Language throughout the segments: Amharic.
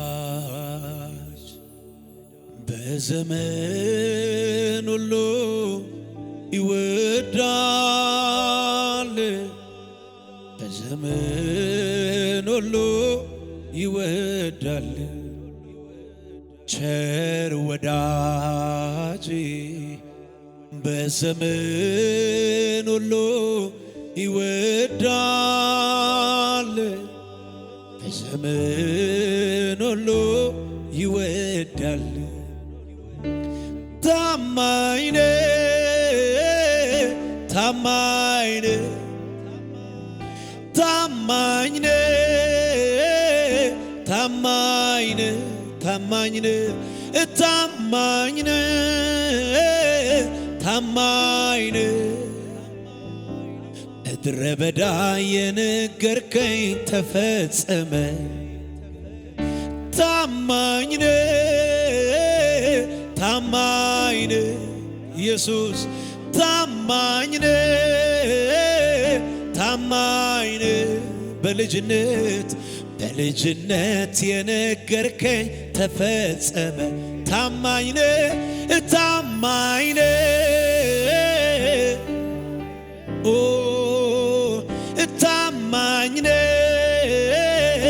ወዳጅ በዘመን ሁሉ ይወዳል፣ በዘመን ሁሉ ይወዳል። ቸር ወዳጅ በዘመን ሁሉ ይወዳል፣ በዘመን ሁሉ ይወዳል። ታማኝ ነህ፣ ታማኝ ነህ፣ ታማኝ ነህ፣ ታማኝ ነህ፣ ታማኝ ነህ፣ ታማኝ ነህ፣ ታማኝ ነህ። ምድረ በዳ የነገርከኝ ተፈጸመ። ታማኝ ነህ፣ ታማኝ ነህ ኢየሱስ፣ ታማኝ ነህ፣ ታማኝ ነህ። በልጅነት የነገርከኝ ተፈጸመ። ታማኝ ነህ፣ ታማኝ ነህ፣ ታማኝ ነህ፣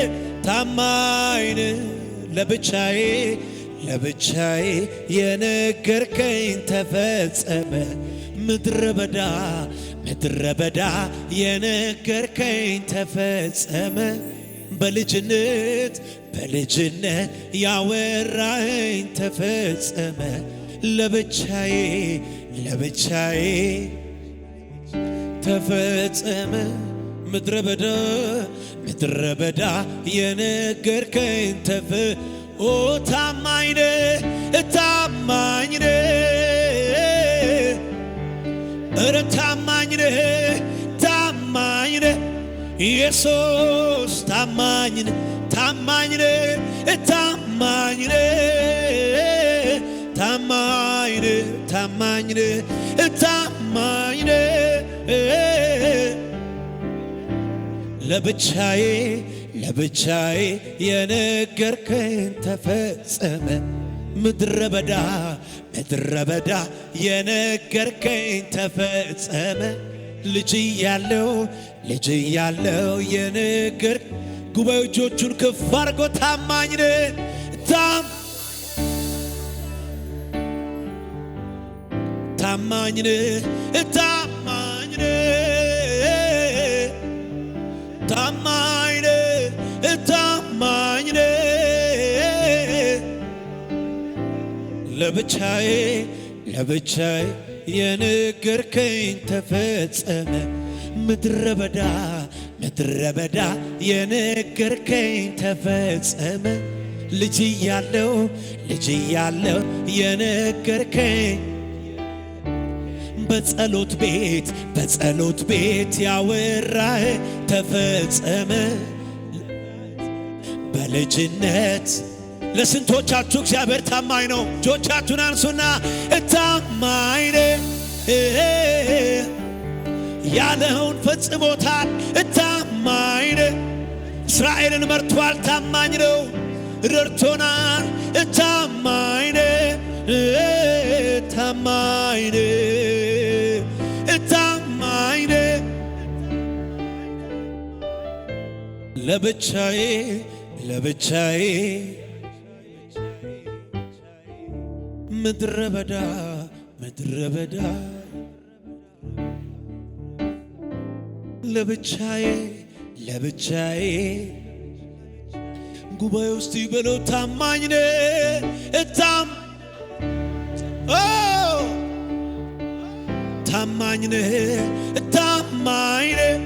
ታማኝ ነህ። ለብቻዬ የነገርከኝ ተፈጸመ። ምድረ በዳ የነገርከኝ ተፈጸመ። በልጅነት ያወራኸኝ ተፈጸመ። ለብቻዬ ተፈጸመ። ምድረ በዳ የነገርከኝ ታማኝ ነህ፣ ታማኝ ነህ፣ ኧረ ታማኝ ነህ፣ ታማኝ ነህ ኢየሱስ፣ ታማኝ ነህ፣ ታማኝ ነህ፣ ታማኝ ነህ፣ ታማኝ ነህ፣ ታማኝ ነህ፣ ታማኝ ነህ። ለብቻዬ የነገርከኝ ተፈጸመ። ምድረ በዳ የነገርከኝ ተፈጸመ። ልጅ እያለው የነገር ጉባኤ እጆቹን ከፍ አድርጎ ታማኝ ነህ፣ ታማኝ ነህ፣ ታማኝ ነህ፣ ታማኝ ነህ፣ ታማኝ ነህ። ለብቻዬ የነገርከኝ ተፈጸመ። ምድረ በዳ የነገርከኝ ተፈጸመ። ልጅ እያለው የነገርከኝ በጸሎት ቤት ያወራህ ተፈጸመ። በልጅነት ለስንቶቻችሁ እግዚአብሔር ታማኝ ነው? እጆቻችሁን አንሱና ታማኝ ነህ ያለውን ፈጽሞታል። ታማኝ ነህ፣ እስራኤልን መርቷል። ታማኝ ነው፣ ረድቶናል። ታማኝ ነህ፣ ታማኝ ነህ፣ ታማኝ ነህ። ለብቻዬ ምድረ በዳ ለብቻዬ ጉባኤ ውስጥ ይበለው ታማኝ ነህ፣ ታማኝ ነህ፣ ታማኝ ነህ፣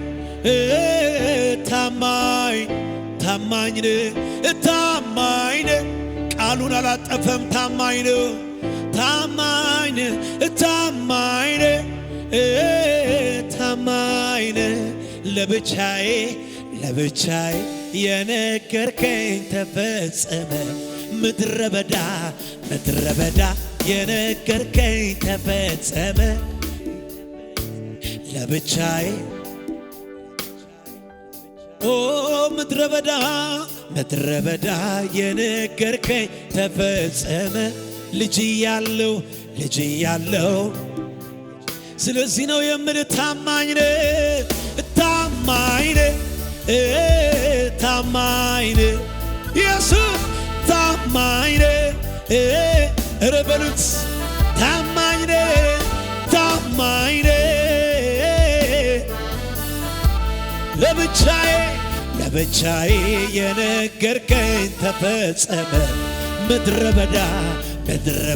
ታማኝ ነህ፣ ታማኝ ነህ። ቃሉን አላጠፈም። ታማኝ ነው፣ ታማኝ ነህ፣ ታማኝ ነህ፣ ታማኝ ነህ። ለብቻዬ የነገርከኝ ተፈጸመ። ምድረ በዳ የነገርከኝ ተፈጸመ። ለብቻዬ ምድረ በዳ ምድረ በዳ የነገርከኝ ተፈጸመ ልጅ ያለው ስለዚህ ነው የምልህ ታማኝ ነህ ኢየሱስ ታማኝ ነህ ኧረ በሉት ታማኝ ነህ ለብቻዬ የነገርከኝ ተፈጸመ ምድረ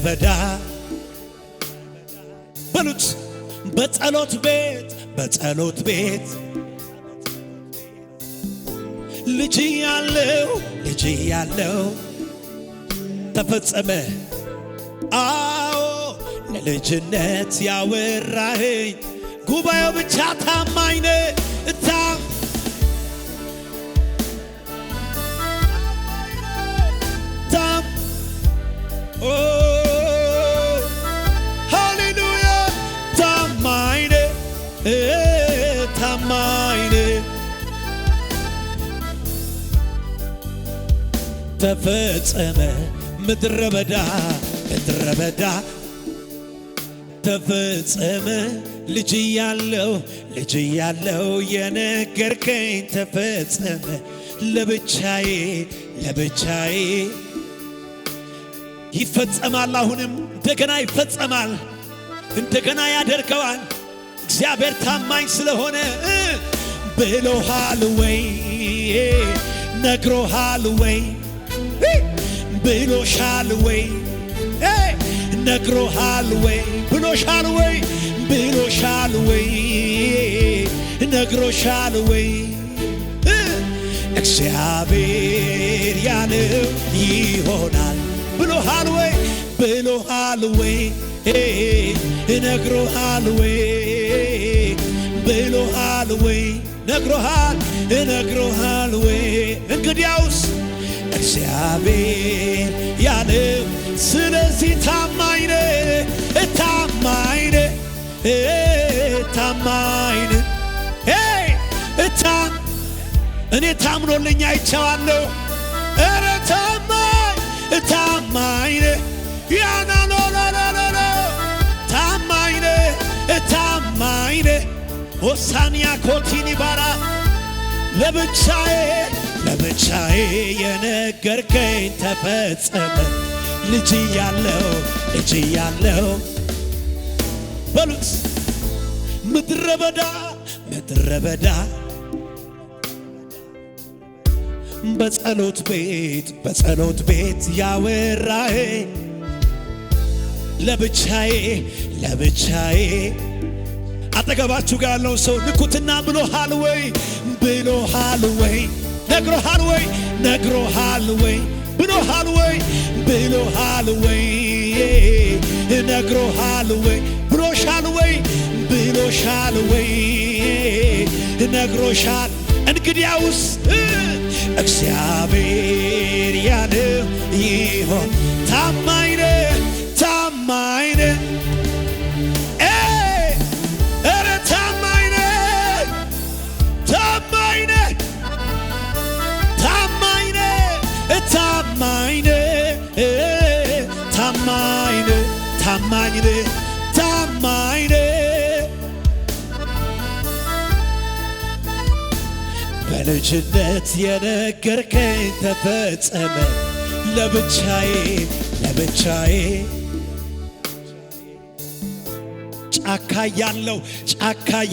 በዳ በሉት በጸሎት ቤት ልጅ ያለው ተፈጸመ አዎ ለልጅነት ያወራኸኝ ጉባኤው ብቻ ታማኝ ነህ ሃሌሉያ ታማኝ ነህ ተፈጸመ ምድረ በዳ ተፈጸመ ልጅ ያለው የነገርከኝ ተፈጸመ ለብቻዬ ይፈጸማል አሁንም እንደገና ይፈጸማል እንደገና ያደርገዋል እግዚአብሔር ታማኝ ስለሆነ ብሎሃል ወይ ነግሮሃል ወይ ብሎሻል ወይ ነግሮሃል ወይ ብሎሻል ወይ ነግሮሻል ወይ እግዚአብሔር ያለው ይሆናል ብሎሃል ወይ ነግሮሃል ወይ ብሎሃል ወይ ነግሮሃል ወይ እንግዲያውስ እግዚአብሔር ያለው ስለዚህ ታማኝ ነህ እኔ ታምኖልኛ አይቼዋለሁ ኧረ ታማኝ ነህ ያናሎላላላ ታማኝ ነህ ሆሳንያ ኮቲኒ ባራ ለብቻዬ የነገርከኝ ተፈጸመ ልጅ ያለው በሉት ምድረ በዳ በጸሎት ቤት ያወራኸኝ ለብቻዬ አጠገባችሁ ጋር ያለው ሰው ንኩትና ብሎሃል ወይ ነግሮሃል ወይ ብሎሃል ወይ ነግሮሃል ወይ ብሎሻል ወይ ነግሮሻል እንግዲያውስ እግዚአብሔር ያለው ይሆን ታማኝ ነህ ኧረ ታማኝ ነህ በልጅነት የነገርከኝ ተፈጸመ ለብቻዬ ጫካ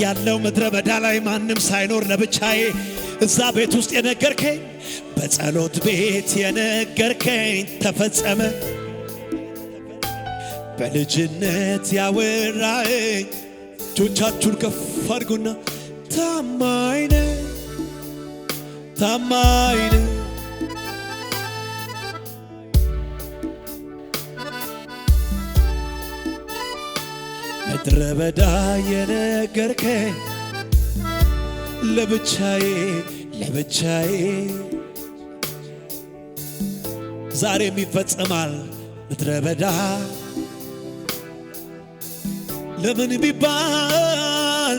ያለው ምድረ በዳ ላይ ማንም ሳይኖር ለብቻዬ እዛ ቤት ውስጥ የነገርከኝ በጸሎት ቤት የነገርከኝ ተፈጸመ በልጅነት ያወራኸኝ እጆቻችሁን ከፍ አድርጉና ታማኝ ነህ ምድረ በዳ የነገርከኝ ለብቻዬ ዛሬም ይፈጸማል ምድረ በዳ ለምን ቢባል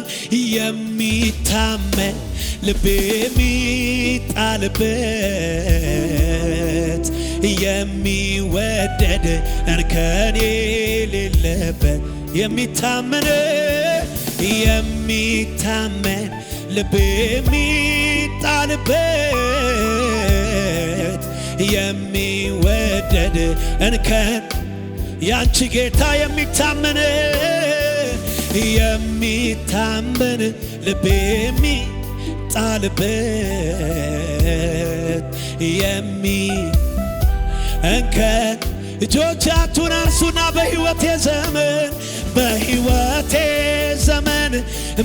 የሚታመን ልቤ የሚጣልበት የሚወደድ እንከን የሌለበት የሚታመን ልቤ የሚጣልበት የሚወደድ እንከን ያንቺ ጌታ የሚታመን ልቤ የሚጣልበት እንከን እጆቻችሁን አንሱና በሕይወቴ ዘመን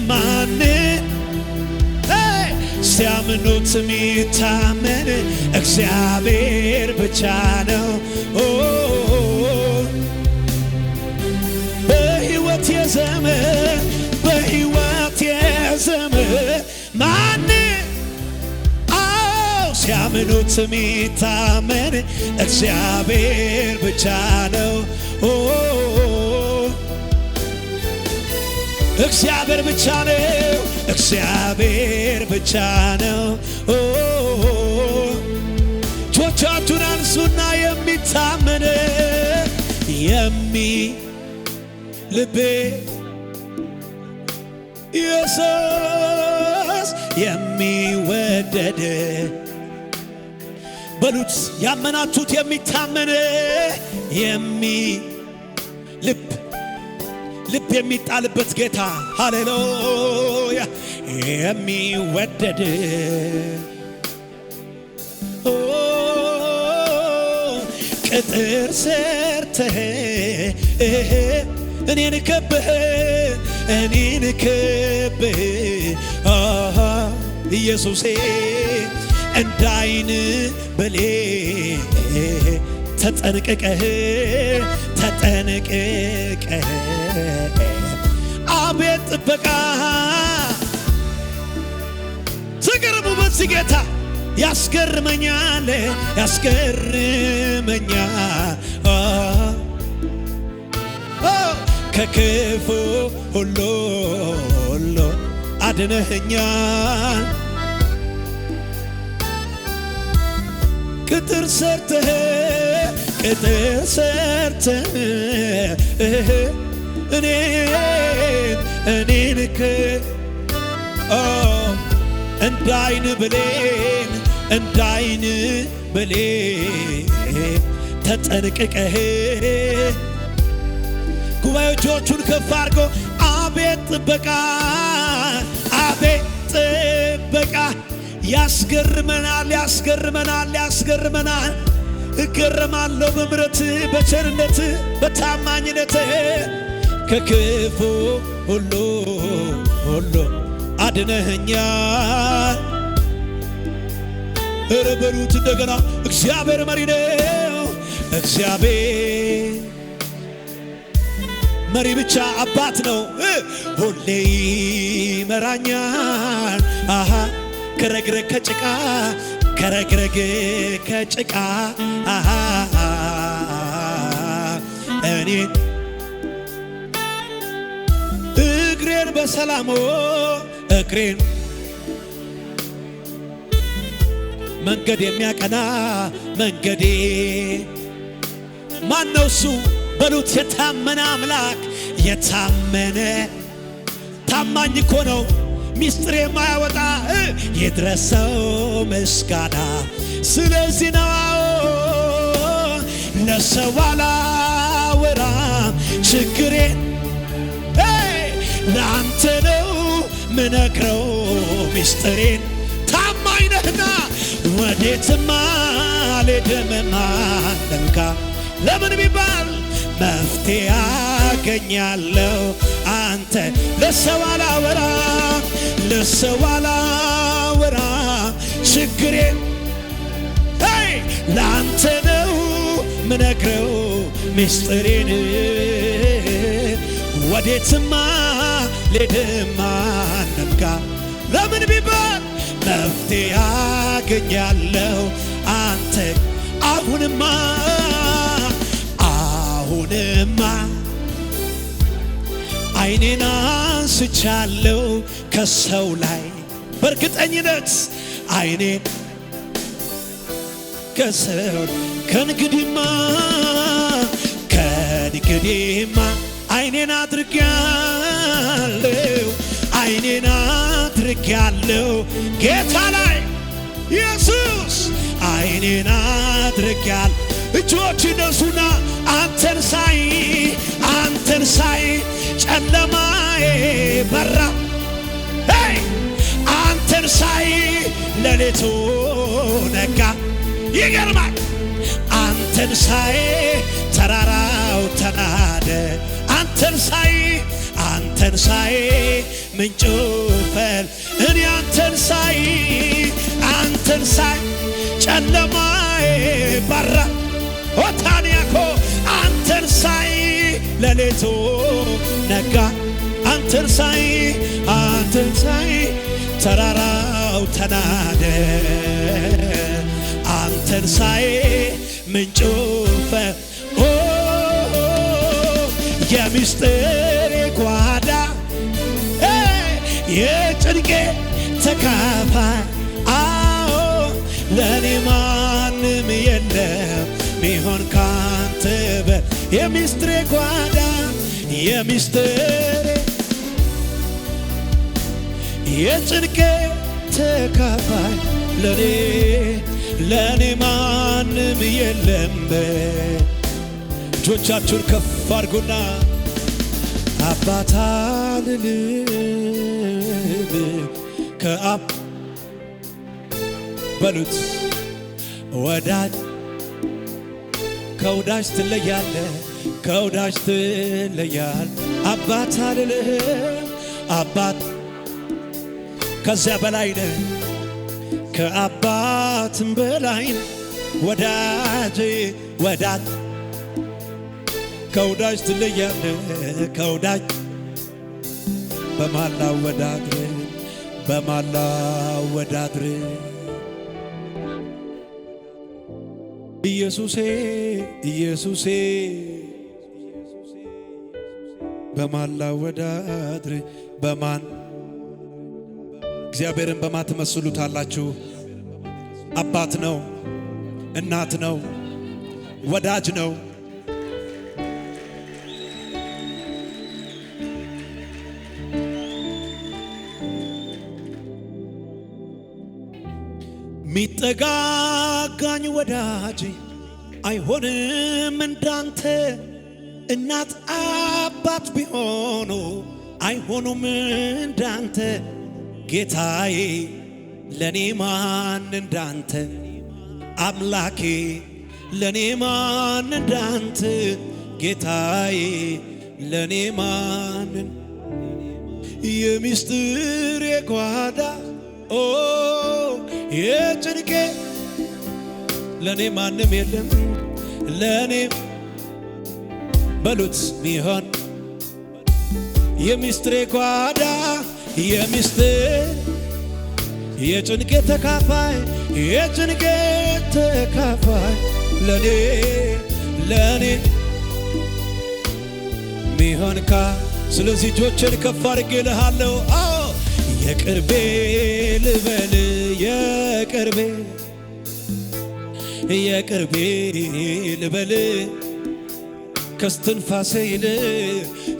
ማንን ሲያምኑት ሚታመን እግዚአብሔር ብቻ ነው። በሕይወቴ ዘመን ማንን ሲያምኑት ሚታመን እግዚአብሔር ብቻ ነው። እግዚአብሔር ብቻ ነው። እጆቻችሁን አንሱና የሚታመን ልቤ ኢየሱስ የሚወደድ በሉት ያመናችሁት የሚታመን ልብ የሚጣልበት ጌታ ሃሌሉያ የሚወደድ ቅጥር ሰርተህ እኔን ከበህ ኢየሱሴ እንዳይን ብሌን ተጠንቅቀህ አቤት ጥበቃ ትገርሙ በዚህ ጌታ ያስገርመኛል ከክፉ ሁሉ አድነኸኛል ቅጥር ሰርተህ እኔን እንዳይን ብሌን ተጠንቅቀህ ጉባኤዎቹን ከፍ አድርጎ አቤት ጥበቃ ያስገርመናል እገረማለሁ በምሕረትህ በቸርነትህ በታማኝነትህ ከክፉ ሁሉ አድነኸኛል። ኧረ በሉት እንደገና እግዚአብሔር መሪ ነው። እግዚአብሔር መሪ ብቻ አባት ነው። ሁሌ ይመራኛል ከረግረግ ከጭቃ እኔን እግሬን በሰላም እግሬን መንገድ የሚያቀና መንገዴ ማነው እሱ በሉት የታመነ አምላክ የታመነ ታማኝ እኮ ነው ሚስጥር የማያወጣ ይድረሰው ምስጋና ስለዚህ ነው ለሰው አላወራም ችግሬን ለአንተ ነው ምነግረው ሚስጥሬን ታማኝ ነህና ወዴትም አልሄድም ማንም ጋር ለምን ቢባል መፍትሄ አገኛለሁ አንተ ለሰው አላወራም ችግሬን ለአንተ ነው ምነግረው ሚስጥሬን ወዴትም አልሄድም ማንም ጋር ለምን ቢባል መፍትሄ አገኛለሁ አንተ አሁንማ ዓይኔን አንስቻለሁ ከሰው ላይ በእርግጠኝነት አይኔን ከሰው ከእንግዲህማ አይኔን አድርጌያለሁ ጌታ ላይ ኢየሱስ አይኔን አድርጌያለሁ። እጆች ይነሱና አንተን ሳይ ጨለማዬ በራ። አንተን ሳይ ሌሊቱ ነጋ። ይገርማል። አንተን ሳይ ተራራው ተናደ። አንተን ሳይ ምንጩ ፈል። እኔ አንተን ሳይ ጨለማዬ በራ። ኦታንያኮ አንተን ሳይ ሌሊቱ ነጋ። አንተን ሳይ ተራራው ተናደ። አንተን ሳይ ምንጩ ፈል። የምስጢሬ ጓዳ የጭንቄ ተካፋይ አዎ ለኔ ማንም የለም ሚሆን ካንተ የምስጢሬ ጓዳ የምስጢሬ የጭንቄ ተካፋይ ለኔ ማንም የለም። እጆቻችሁን ከፍ አድርጉና አባት አልልም ከአብ በሉት። ወዳጅ ከወዳጅ ትለያለ አባት አልልም አባት ከዚያ በላይ ነህ ከአባትም በላይ ነህ ወዳጅ ከወዳጅ ትለያለህ ከወዳጅ በማላወዳድር ኢየሱሴ በማላወዳድር በማን እግዚአብሔርን በማን ትመስሉታላችሁ? አባት ነው፣ እናት ነው፣ ወዳጅ ነው። ሚጠጋጋኝ ወዳጅ አይሆንም እንዳንተ። እናት አባት ቢሆኑ አይሆኑም እንዳንተ። ጌታዬ ለኔ ማን እንዳንተ? አምላኬ ለኔ ማን እንዳንተ? ጌታዬ ለኔ ማን? የምስጢሬ ጓዳ የጭንቄ ለኔ ማንም የለም ለኔ በሉት ሚሆን የምስጢሬ ጓዳ የጭንቄ ተካፋይ ለኔ ሚሆንካ። ስለዚህ እጆቼን ከፍ አድርጌ እልሃለሁ የቅርቤ ልበል የቅርቤ ልበል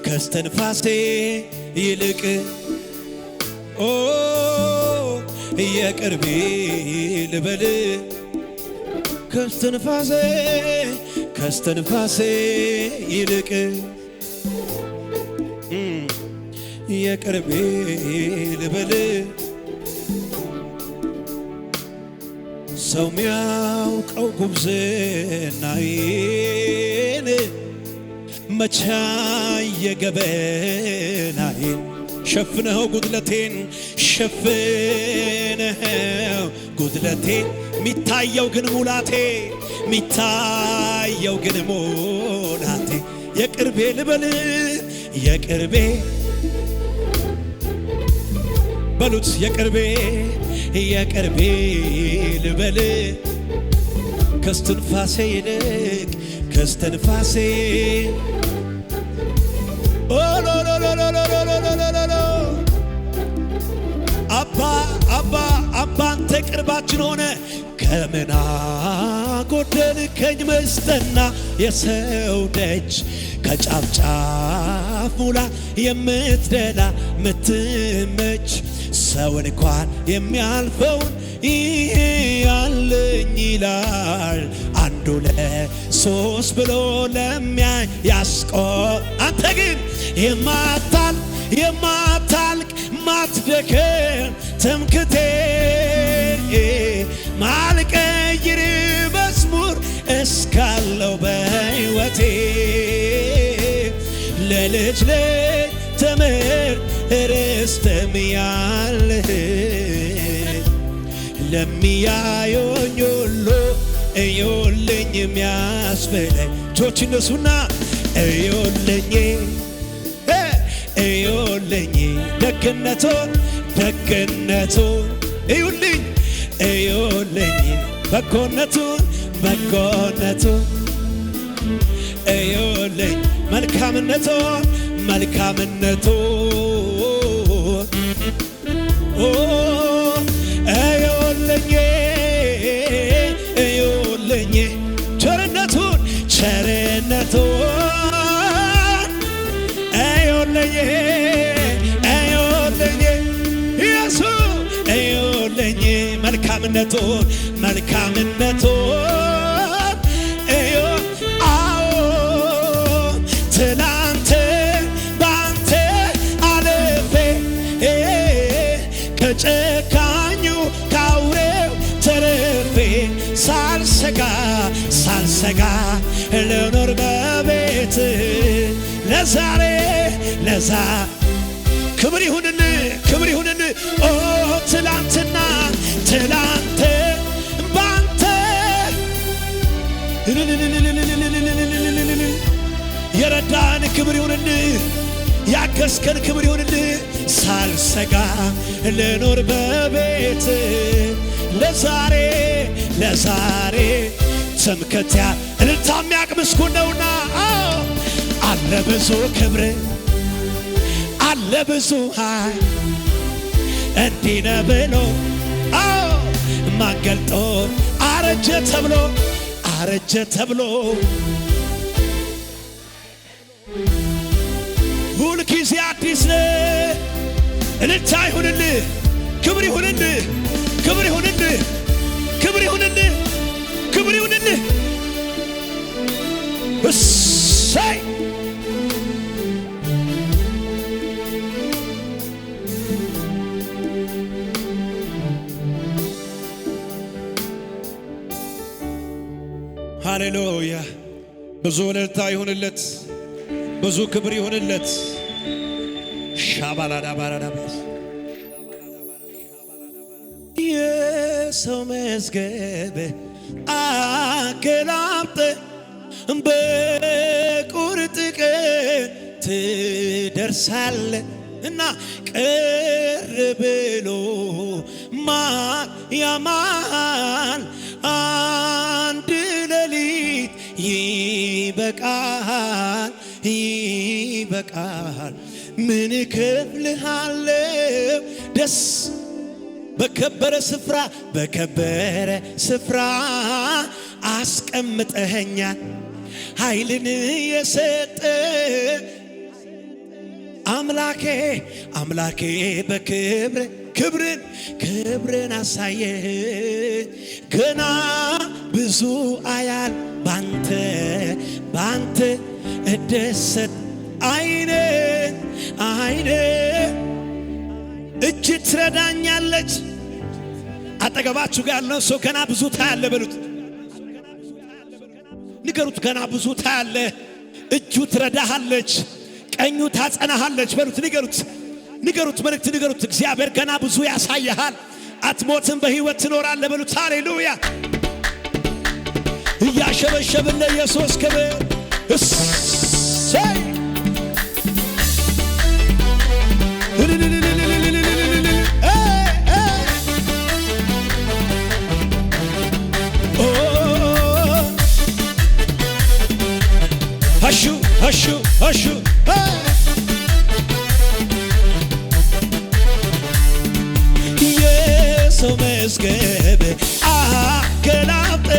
ከስትንፋሴ ይልቅ የቅርቤ ልበል ከስትንፋሴ ይልቅ የቅርቤ ልበል ሰው ሚያውቀው ጉብዝናዬን መቻየ ገበናዬን ሸፍነኸው ጉድለቴን ሚታየው ግን ሙላቴ የቅርቤ ልበል የቅርቤ በሉት የቅርቤ ልበል ከስትንፋሴ ይልቅ አባ አንተ ቅርባችን ሆነ ከምና ጎደልከኝ መስጠና የሰው ደጅ ከጫፍ ጫፍ ሙላ የምትደላ ምትመች ሰው እንኳን የሚያልፈውን ይሄ ያለኝ ይላል አንዱ ለሶስት ብሎ ለሚያይ ያስቆ አንተ ግን የማታልቅ ማትደክም ትምክቴ ማልቀይር መዝሙር እስካለው በሕይወቴ ለልጅ ትምህርት ርስትም ያለህ ለሚያዩኝ ሁሉ እዩልኝ የሚያስበለኝ እጆች እነሱና እዩልኝ ደግነቱን እዩልኝ በጎነቱን እዩልኝ መልካምነቱን እዩልኝ ቸርነቱን እዩልኝ ኢየሱስ እዩልኝ መልካምነቱን እዩ አዎ ትላንት ባንተ አልፌ ከጨካኙ ካውሬው ተርፌ ሳልሰጋ ልኖር በቤት ለዛሬ ክብር ይሁንን ኦ ትላንት ባንተ የረዳን ክብር ይሁንን ያገዝከን ክብር ይሁንን ሳልሰጋ ልኖር በቤት ለዛሬ ትምክህቴ እልልታ የሚያቅምስኩን ነውና አለ ብዙ ክብር አለ ብዙ ኃይል እንዲህ ነው ብሎ ማን ገልጦ አረጀ ተብሎ ሁልጊዜ አዲስ ነህ እልልታ ይሁንልህ ክብር ይሁንልህ እሰይ ሃሌሉያ ብዙ እልልታ ይሁንለት ብዙ ክብር ይሁንለት ሻባላዳ ባራዳባስ የሰው መዝገብ አገላብጠ በቁርጥ ቀን ትደርሳለህ እና ቅር ብሎ ማን ያማል አንድ ሌሊት ይበቃል ምን እከፍልሃለሁ ደስ በከበረ ስፍራ አስቀምጠኸኛል ኃይልን የሰጠ አምላኬ ክብርን አሳየህ ገና ብዙ አያል ባንተ እደሰት አይኔ እጅ ትረዳኛለች አጠገባችሁ ጋር ያለው ሰው ገና ብዙ ታያለ በሉት ንገሩት ገና ብዙ ታያለ እጁ ትረዳሃለች ቀኙ ታጸናሃለች በሉት ንገሩት መልእክት ንገሩት እግዚአብሔር ገና ብዙ ያሳያሃል አትሞትም በሕይወት ትኖራለህ በሉት ሃሌሉያ እያሸበሸብን ለኢየሱስ ክብር እሰይ አሹ የሰው መዝገብ አገላብጥ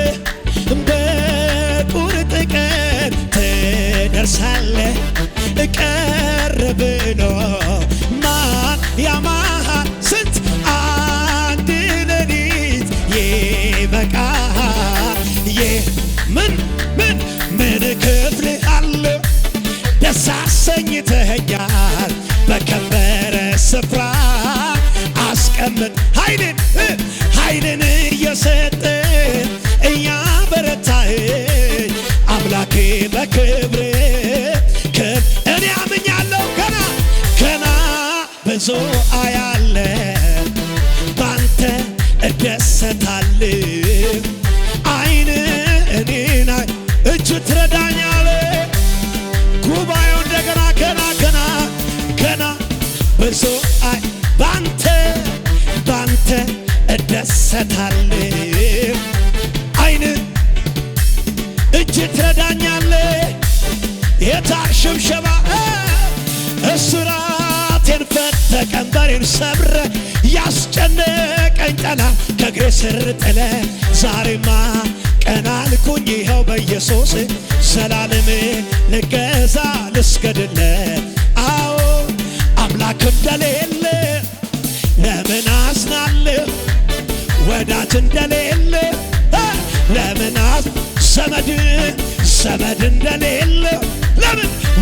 በቁርጥ ቀን ትደርሳለህ። ቀር ብሎ ማን ያማሃል? ስንት አንድ ሌሊት ይበቃሃል። ምን ክፍልሃለሁ? ደስ አሰኝተኸኛል። በከበረ ስፍራ አስቀምጥ ኃይልን እየሰጠ እያበረታኸኝ አምላኬ በክብር እኔ አምኛለሁ። ገና ብዙ አያለ ባንተ እደሰታለሁ። አይን እኔን እጅ ትረዳኛለህ። ጉባኤው እንደገና ገና ብዙ ባንተ እደሰታለሁ። አይን እጅ ትረዳኛለህ። የታር ሽብሸባ እስራቴን ፈተ ቀንበሬን ሰብረ ያስጨነቀኝ ጠላት ከእግሬ ስር ጥለ ዛሬማ ቀና አልኩኝ ይኸው በኢየሱስ ዘላለም ልገዛ ልስገድለት። አዎ አምላክ እንደሌለ ለምን አዝናለሁ? ወዳጅ እንደሌለ ለምን ዘመድ እንደሌለ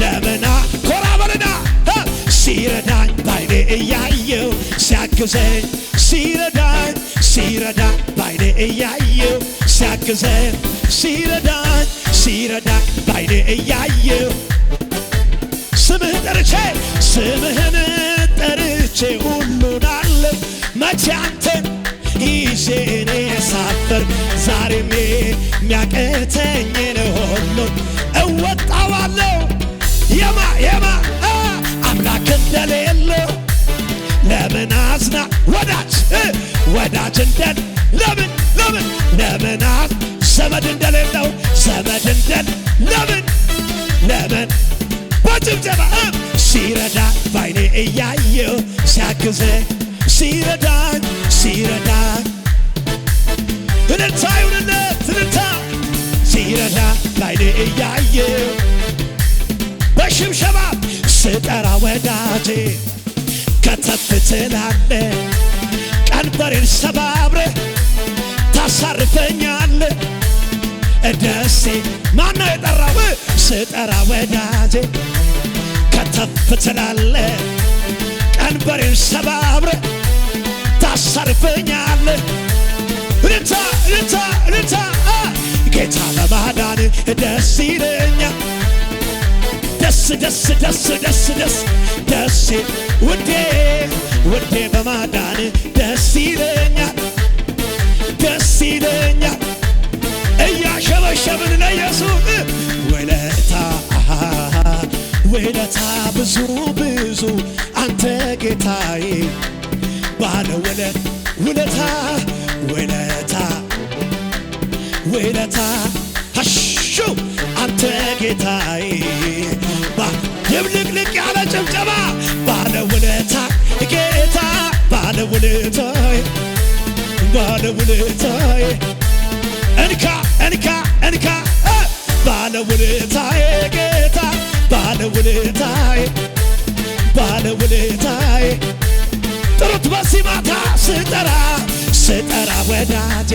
ለምን ኮራ በልና ሲረዳኝ ባይኔ እያየው ሲያግዘኝ ሲረዳኝ ባይኔ እያየው ሲያግዘኝ ሲረዳኝ ባይኔ እያየው ስምህን ጠርቼ ሁሉን አለሁ። መቼ አንተን ይዤ እኔ ሳፈር ዛሬም የሚያቅተኝን ሁሉን እወጣዋለሁ። የማ አምላክ እንደሌለው ለምን አዝና ወዳጅ ለምን ዘመድ እንደሌለው ለምን በጭብጨባ ሲረዳኝ ባይኔ እያየው ሲያግዘኝ ሲረዳኝ እልልታ ይሁንለት ሲረዳኝ ባይኔ እያየው በሽብሸባ ስጠራ ወዳጄ ከተፍ ትላለህ። ቀንበሬን ሰባብረህ ታሳርፈኛለህ። ደሴ ማነው የጠራው? ስጠራ ወዳጄ ከተፍ ትላለህ። ቀንበሬን ሰባብረህ ታሳርፈኛለህ። እልልታ ጌታ በማዳን ደስ ይለኛል። ደስ ውዴ በማዳን ደስ ይለኛል። እያሸበሸብን ለኢየሱስ ውለታ ብዙ አንተ ጌታዬ ባለ ውለታ ሀሹ አንተ ጌታዬ ይብልቅልቅ ያለ ጭብጨባ ባለ ውለታ ጌታ ባለ ውለታዬ እንካ ባለ ውለታዬ ጌታ ባለ ውለታዬ ጥሩት በዚህ ማታ ስጠራ ወዳጄ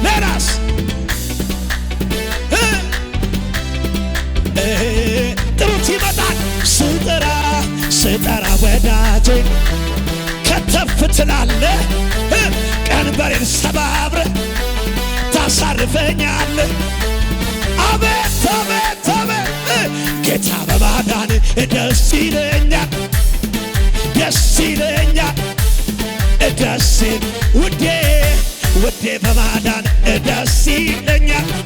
ለራስ ጥሩት ይመጣል። ስጠራ ወዳጄ ከተፍ ትላለህ። ቀንበሬን ሰባብረህ ታሳርፈኛለህ። አቤት ጌታ በማዳን ደስ ይለኛል። ውዴ በማዳን ደስ ይለኛል።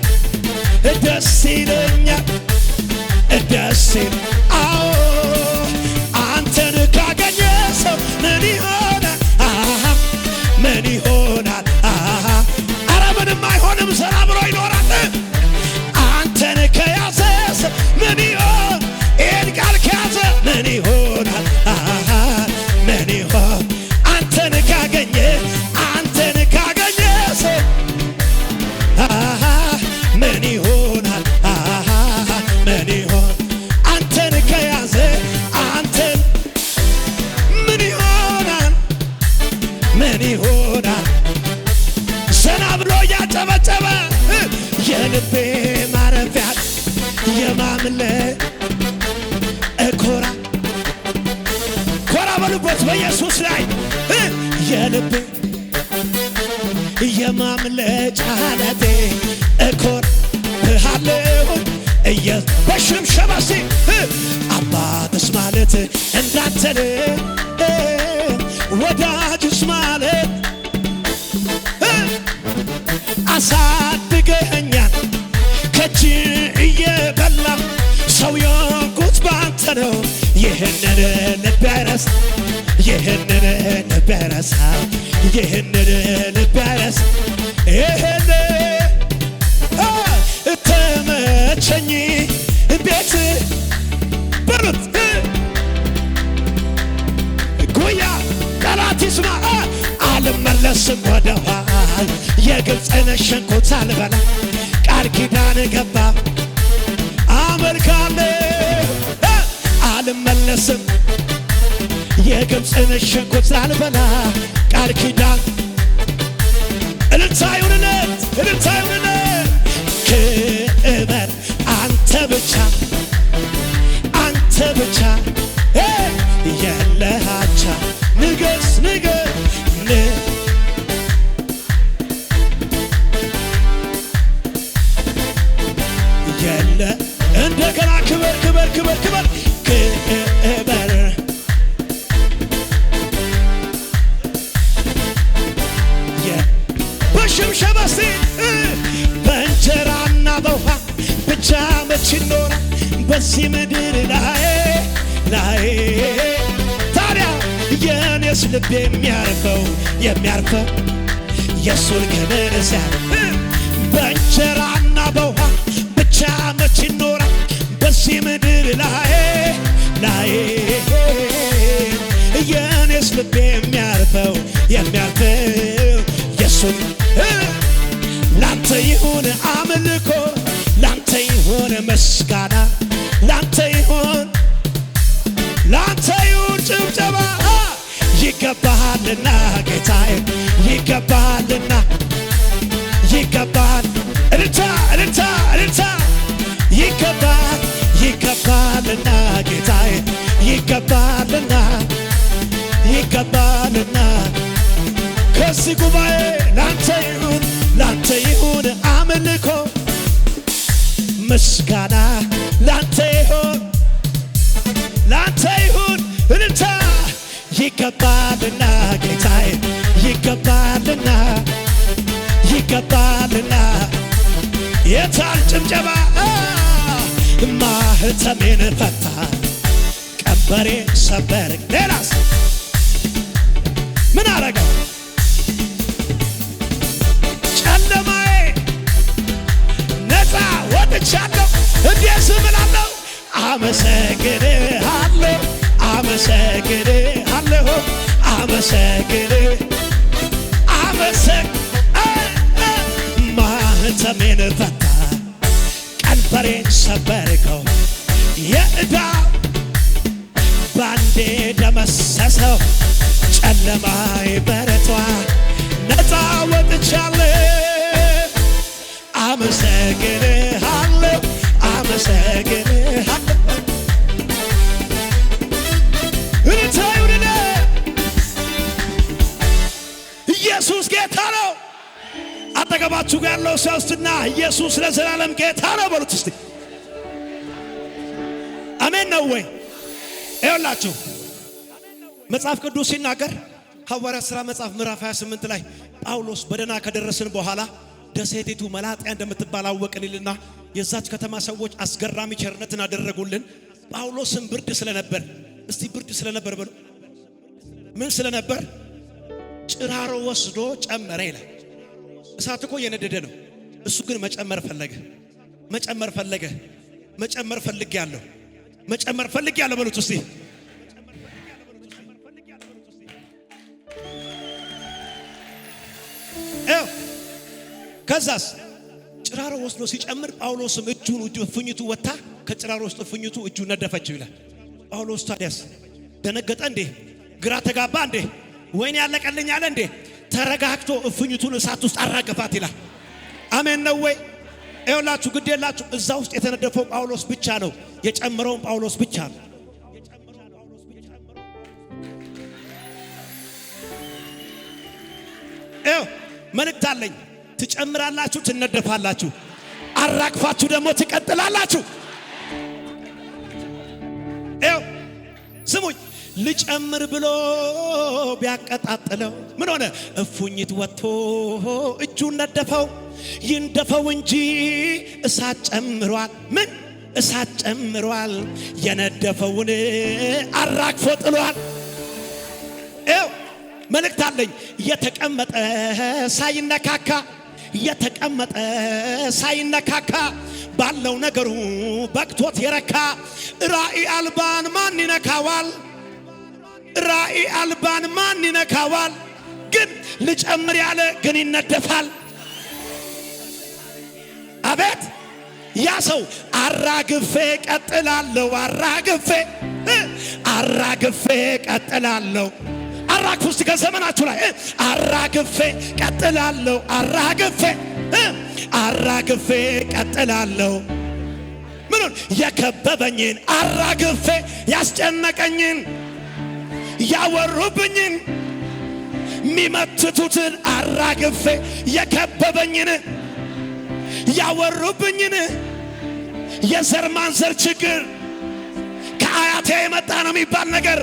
አዎ አንተን ካገኘ ሰው ምን ይሆናል? ኧረ ምንም አይሆንም፣ ሰላም ብሎ ይኖራል። አንተን ከያዘ ሰው ምን ይሆን? ይህን ቃል ከያዘ ምን ይሆናል? የልቤ ማረፊያ የማምለክ ኮራ ኮራ በሉበት በኢየሱስ ላይ የልቤ የማምለጫ ዓለቴ እኮራብሃለሁ በሽምሸባ እስቲ አባትስ ማለት እንዳንተ ወዳጅስ ማለት አሳድገኸኛል ከእጅ እየበላ ሰው የሆንኩት ባንተ ነው። ይህንን ልቤ አይረሳ ይህንን ልቤ አይረሳ ይህንን ልቤ አይረሳ ይህን ተመቸኝ ቤት በሉት ጉያ ጠላት ይስማ አልመለስም ወደ ኋላ የግብፅን ሸንኮት አልበላ ቃል ኪዳን ገባ አመልካለሁ አልመለስም የግብፅን ሸንኮት አልበላ ቃል ኪዳን እልልታ ይሁንለት እልልታ ይሁንለት ክበር አንተ ብቻ አንተ ብቻ የለሃቻ ንገስ ንገስ የለ እንደገና ክበር ክበር ክበር ክበር ክበር በሽምሸባ እስቲ በእንጀራና በውሃ ብቻ መች ይኖራል በዚህ ምድር ላይ ታዲያ የኔስ ልብ የሚያርፈው የሱን ክብር ሲያርፍ በእንጀራና በውሃ ብቻ መች ይኖራል በዚህ ምድር ላይ የኔስ ልብ የሚያርፈው የሱን ላንተ ይሁን አምልኮ ላንተ ይሁን ምስጋና ላንተ ይሁን ጭብጨባ ይገባሃልና ጌታዬ ይገባሃልና ይገባሃል እልልታ እልልታ እልልታ ይገባሃልና ጌታዬ ይገባሃልና ከዚህ ጉባኤ ላንተ ይሁን አምልኮ ምስጋና ላንተ ይሁን እልልታ ይገባልና ጌታዬ ይገባልና የታል ጭብጨባ ማህተሜን ፈታ ቀንበሬ ሰበር ሌላስ ምን አረገው ጨለማዬ ነፃ ወጥቻለሁ እንዴት ዝም እላለሁ ማህተሜን ፈታ ቀንበሬን ሰበርከው የዕዳ ባንዴ ደመሰሰው ጨለማዬ በረቷል ነፃ ወጥቻለሁ አመሰግንሃለሁ ኢየሱስ ጌታ ነው። አጠገባችሁ ጋር ያለው ሰውስትና ኢየሱስ ለዘላለም ጌታ ነው በሉት እስቲ። አሜን ነው ወይ? ይኸውላችሁ መጽሐፍ ቅዱስ ሲናገር ሐዋርያት ሥራ መጽሐፍ ምዕራፍ 28 ላይ ጳውሎስ በደህና ከደረስን በኋላ ደሴቲቱ መላጥያ እንደምትባል አወቅንልና የዛች ከተማ ሰዎች አስገራሚ ቸርነትን አደረጉልን። ጳውሎስም ብርድ ስለነበር እስቲ ብርድ ስለነበር በሉ ምን ስለነበር ጭራሮ ወስዶ ጨመረ ይላል። እሳት እኮ እየነደደ ነው። እሱ ግን መጨመር ፈልጌያለሁ በሉት እስቲ። ከዛስ ጭራሮ ወስዶ ሲጨምር ጳውሎስም እፍኝቱ ወጣ ከጭራሮ ውስጥ እፍኝቱ እጁ ነደፈችው ይላል። ጳውሎስ ታዲያስ ደነገጠ እንዴ? ግራ ተጋባ እንዴ? ወይን ያለቀልኝ አለ እንዴ? ተረጋግቶ እፍኝቱን እሳት ውስጥ አራገፋት ይላል። አሜን ነው ወይ? ይኸውላችሁ ግድ የላችሁ እዛ ውስጥ የተነደፈው ጳውሎስ ብቻ ነው፣ የጨመረውን ጳውሎስ ብቻ ነው። ይኸው መልእክት አለኝ። ትጨምራላችሁ፣ ትነደፋላችሁ፣ አራግፋችሁ ደግሞ ትቀጥላላችሁ። ይኸው ስሙኝ፣ ልጨምር ብሎ ቢያቀጣጥለው ምን ሆነ? እፉኝት ወጥቶ እጁን ነደፈው። ይንደፈው እንጂ እሳት ጨምሯል። ምን እሳት ጨምሯል? የነደፈውን አራግፎ ጥሏል። ይኸው መልእክት አለኝ። የተቀመጠ ሳይነካካ የተቀመጠ ሳይነካካ ባለው ነገሩ በቅቶት የረካ ራእይ አልባን ማን ይነካዋል? ራእይ አልባን ማን ይነካዋል? ግን ልጨምር ያለ ግን ይነደፋል። አቤት ያ ሰው አራግፌ ቀጥላለሁ፣ አራግፌ ቀጥላለሁ። አራግፉ እስቲ ከዘመናችሁ ላይ አራግፌ ቀጥላለሁ፣ አራግፌ ቀጥላለሁ። ምኑን? የከበበኝን አራግፌ፣ ያስጨነቀኝን፣ ያወሩብኝን፣ ሚመትቱትን አራግፌ፣ የከበበኝን፣ ያወሩብኝን፣ የዘር ማንዘር ችግር ከአያቴ የመጣ ነው የሚባል ነገር፣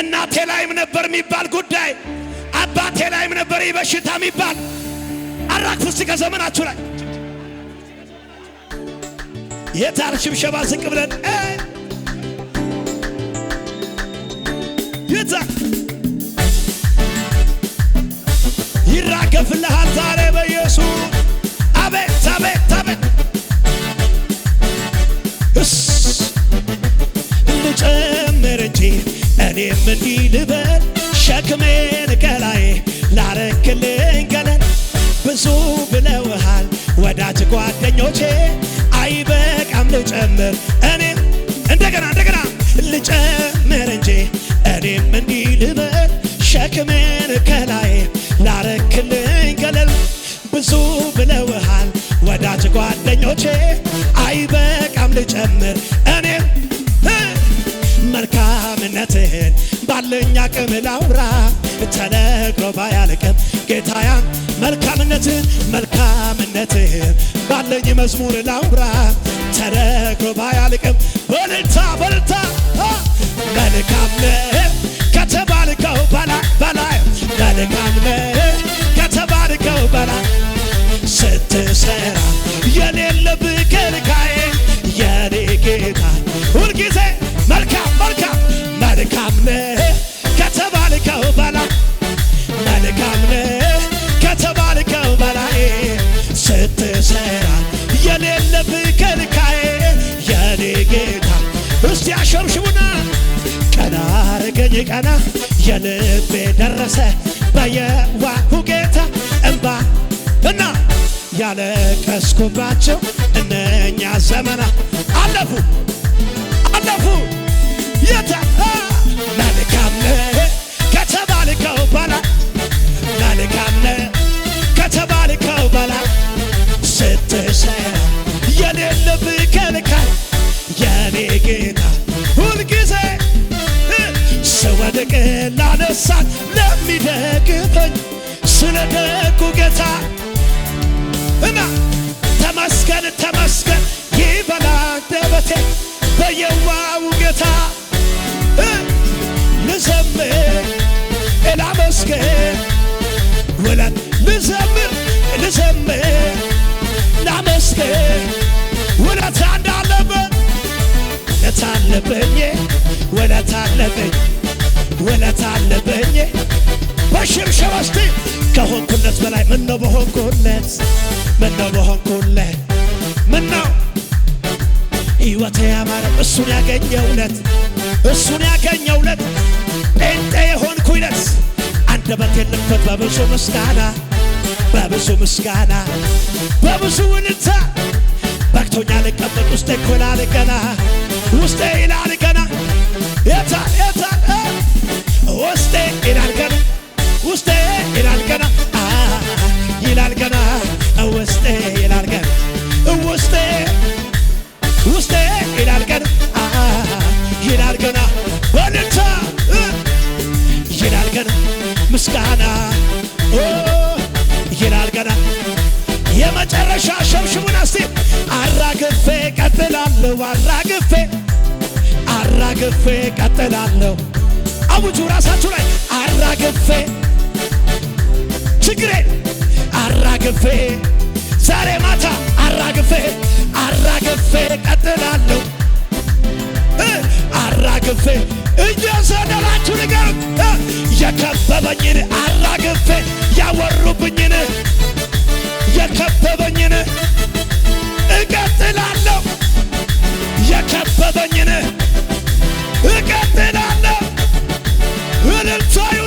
እናቴ ላይም ነበር የሚባል ጉዳይ፣ አባቴ ላይም ነበር በሽታ የሚባል አራግፉ እስቲ ከዘመናችሁ ላይ። የታር ሽብሸባ ዝቅ ብለን የታ ይራገፍልሃል ዛሬ በኢየሱስ። አቤት አቤት አቤት ልጨምር እንጂ እኔም እንዲህ ልበል፣ ሸክሜን ከላዬ ላረክልኝ ገለል። ብዙ ብለውሃል ወዳጅ ጓደኞቼ፣ አይበቃም ልጨምር እኔም እንደገና ልጨምር እንጂ እኔም እንዲህ ልበል፣ ሸክሜን ከላዬ ላረክልኝ ገለል። ብዙ ብለውሃል ወዳጅ ጓደኞቼ፣ አይበቃም ልጨምር እኔም መልካምነትህን ባለኝ አቅም ላውራ፣ ተነግሮ ባያልቅም ጌታያን መልካምነትህን ባለኝ መዝሙር ላውራ፣ ተነግሮ ባያልቅም በልልታ መልካም ነህ ከተባልከው በላይ መልካም ነህ ከተባልከው በላይ ስትሰራ የሌለብህ ከልካዬ የኔ ጌታ ሁልጊዜ መልካም ነህ ከተባልከው በላይ መልካም ነህ ከተባልከው በላይ ስትሰራ የሌለብህ ከልካዬ የኔ ጌታ። እስቲ አሸብሽቡና ቀና አረገኝ ቀና የልቤ ደረሰ በየዋሁ ጌታ እንባ እና ያለቀስኩባቸው እነኛ ዘመናት አለፉ የታ መልካም ነህ ከተባልከው በላይ መልካም ነህ ከተባልከው በላይ ስትሰራ የሌለብህ ከልካይ የኔ ጌታ ሁልጊዜ ስወድቅ ላነሳኝ ለሚደግፈኝ ስለ ደጉ ጌታ እና ተመስገን ይበላ አንደበቴ በየዋው ጌታ ልዘምር ላመስግን ውለት ልዘምር ላመስግን ውለት ውለት አለብኝ በሽብሸባ እስቲ ከሆንኩለት በላይ ምነው በሆንኩለት ምነው ሕይወቴ ያማረ እሱን ያገኘውለት ጴንጤ የሆንኩለት አንደበቴን ልክፈት በብዙ ምስጋና በብዙ ውለታ በቅቶኛ ልቀመጥ ውስጤ እኮ ይላል ገና ውስጤ ይላል ገና የታል ውስጤ ይላል ገና ውስጤ ይላል ገና ውስጤ ይላል ገና የመጨረሻ ሸብሽቡን እስቲ አራግፌ ቀጥላለሁ አራግፌ ቀጥላለሁ አውጁ ራሳችሁ ላይ አራግፌ ችግሬን አራግፌ ዛሬ ማታ አራግፌ ቀጥላለሁ አራግፌ እየዘለላችሁ ንገሩት የከበበኝን አራግፌ ያወሩብኝን የከበበኝን እቀጥላለሁ የከበበኝን እቀጥላለሁ እልልታዩ